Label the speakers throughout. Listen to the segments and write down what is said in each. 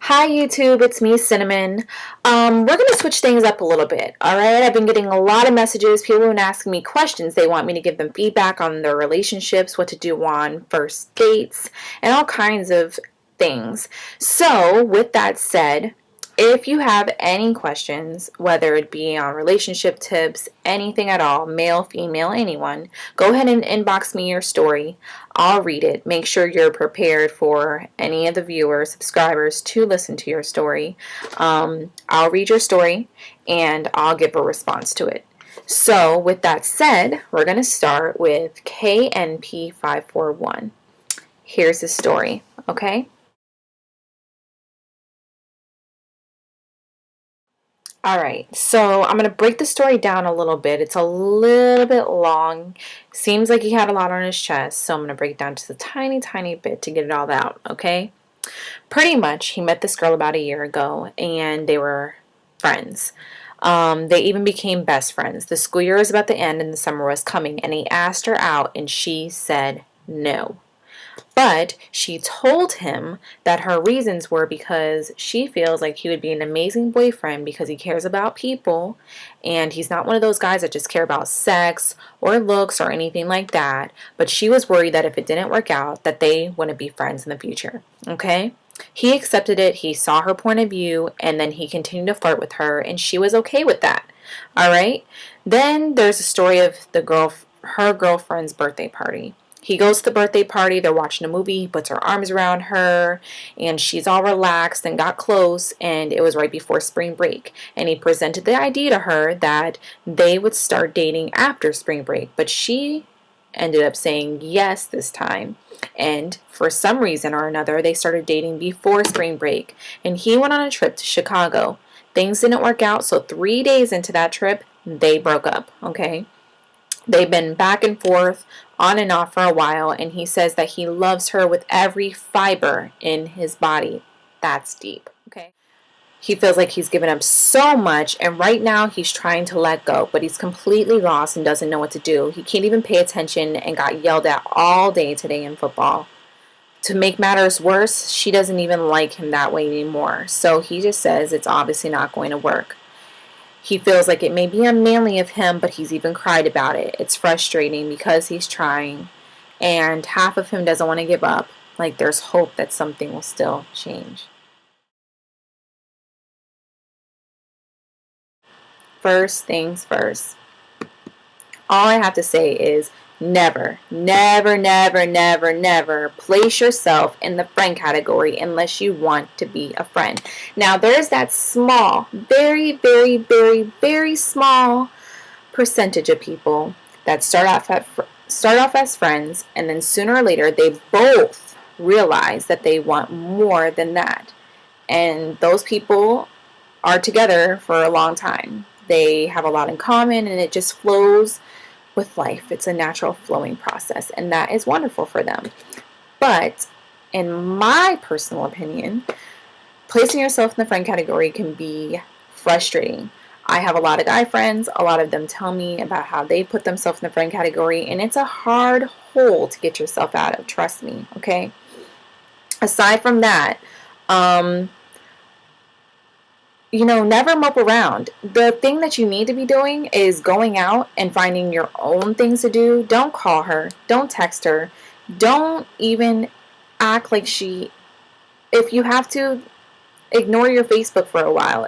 Speaker 1: Hi YouTube, it's me, Cinnamon. We're going to switch things up a little bit, alright? I've been getting a lot of messages, people have been asking me questions. They want me to give them feedback on their relationships, what to do on first dates, and all kinds of things. So, with that said, if you have any questions, whether it be on relationship tips, anything at all, male, female, anyone, go ahead and inbox me your story. I'll read it. Make sure you're prepared for any of the viewers, subscribers to listen to your story. I'll read your story and I'll give a response to it. So, with that said, we're going to start with KNP541. Here's the story, okay? Alright, so I'm going to break the story down a little bit. It's a little bit long. Seems like he had a lot on his chest, so I'm going to break it down just a tiny, tiny bit to get it all out, okay? Pretty much, he met this girl about a year ago, and they were friends. They even became best friends. The school year was about to end, and the summer was coming, and he asked her out, and she said no. But she told him that her reasons were because she feels like he would be an amazing boyfriend because he cares about people and he's not one of those guys that just care about sex or looks or anything like that. But she was worried that if it didn't work out, that they wouldn't be friends in the future. Okay? He accepted it, he saw her point of view, and then he continued to flirt with her, and she was okay with that. All right? Then there's a story of her girlfriend's birthday party. He goes to the birthday party, they're watching a movie, he puts her arms around her, and she's all relaxed and got close, and it was right before spring break. And he presented the idea to her that they would start dating after spring break, but she ended up saying yes this time. And for some reason or another, they started dating before spring break, and he went on a trip to Chicago. Things didn't work out, so 3 days into that trip, they broke up, okay? They've been back and forth, on and off for a while, and he says that he loves her with every fiber in his body. That's deep, okay? He feels like he's given up so much, and right now he's trying to let go, but he's completely lost and doesn't know what to do. He can't even pay attention and got yelled at all day today in football. To make matters worse, she doesn't even like him that way anymore, so he just says it's obviously not going to work. He feels like it may be unmanly of him, but he's even cried about it. It's frustrating because he's trying, and half of him doesn't want to give up. Like there's hope that something will still change. First things first. All I have to say is never, never, never, never, never place yourself in the friend category unless you want to be a friend. Now, there's that small, very, very, very, very small percentage of people that start off as friends, and then sooner or later they both realize that they want more than that. And those people are together for a long time. They have a lot in common, and it just flows with life. It's a natural flowing process, and that is wonderful for them. But in my personal opinion, placing yourself in the friend category can be frustrating. I have a lot of guy friends. A lot of them tell me about how they put themselves in the friend category, and it's a hard hole to get yourself out of. Trust me, okay? Aside from that, never mope around. The thing that you need to be doing is going out and finding your own things to do. Don't call her. Don't text her. Don't even act like if you have to, ignore your Facebook for a while.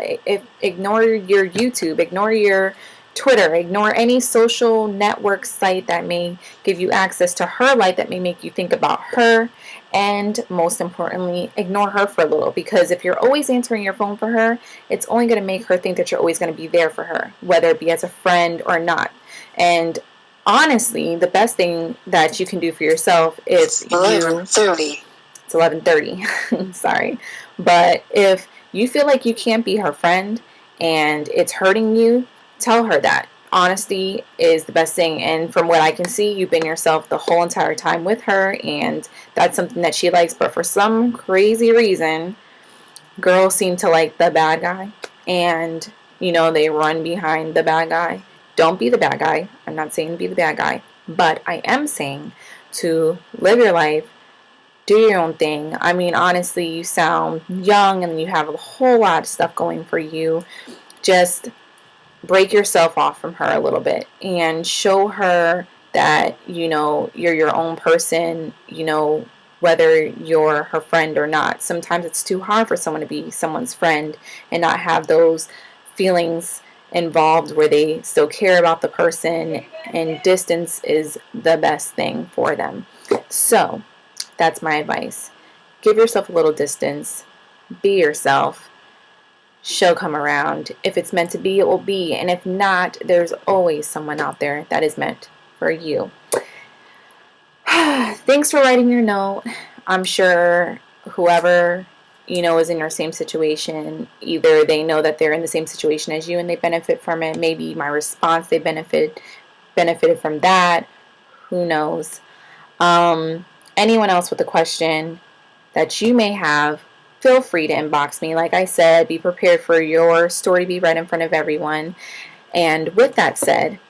Speaker 1: Ignore your YouTube. Ignore your Twitter. Ignore any social network site that may give you access to her life, that may make you think about her. And most importantly, ignore her for a little, because if you're always answering your phone for her, it's only going to make her think that you're always going to be there for her, whether it be as a friend or not. And honestly, the best thing that you can do for yourself is 11:30. It's 11:30. Sorry. But if you feel like you can't be her friend and it's hurting you, tell her that. Honesty is the best thing, and from what I can see, you've been yourself the whole entire time with her, and that's something that she likes. But for some crazy reason, girls seem to like the bad guy, and they run behind the bad guy. Don't be the bad guy. I'm not saying to be the bad guy, but I am saying to live your life, Do your own thing. I mean, honestly, you sound young and you have a whole lot of stuff going for you. Just break yourself off from her a little bit and show her that, you're your own person, whether you're her friend or not. Sometimes it's too hard for someone to be someone's friend and not have those feelings involved where they still care about the person, and distance is the best thing for them. So that's my advice. Give yourself a little distance, be yourself. She'll come around. If it's meant to be, it will be. And if not, there's always someone out there that is meant for you. Thanks for writing your note. I'm sure whoever, is in your same situation, either they know that they're in the same situation as you and they benefit from it. Maybe my response, they benefited from that. Who knows? Anyone else with a question that you may have, feel free to inbox me. Like I said, be prepared for your story to be read in front of everyone. And with that said,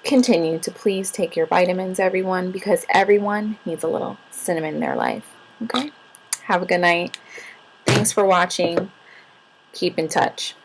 Speaker 1: continue to please take your vitamins, everyone, because everyone needs a little cinnamon in their life. Okay? Have a good night. Thanks for watching. Keep in touch.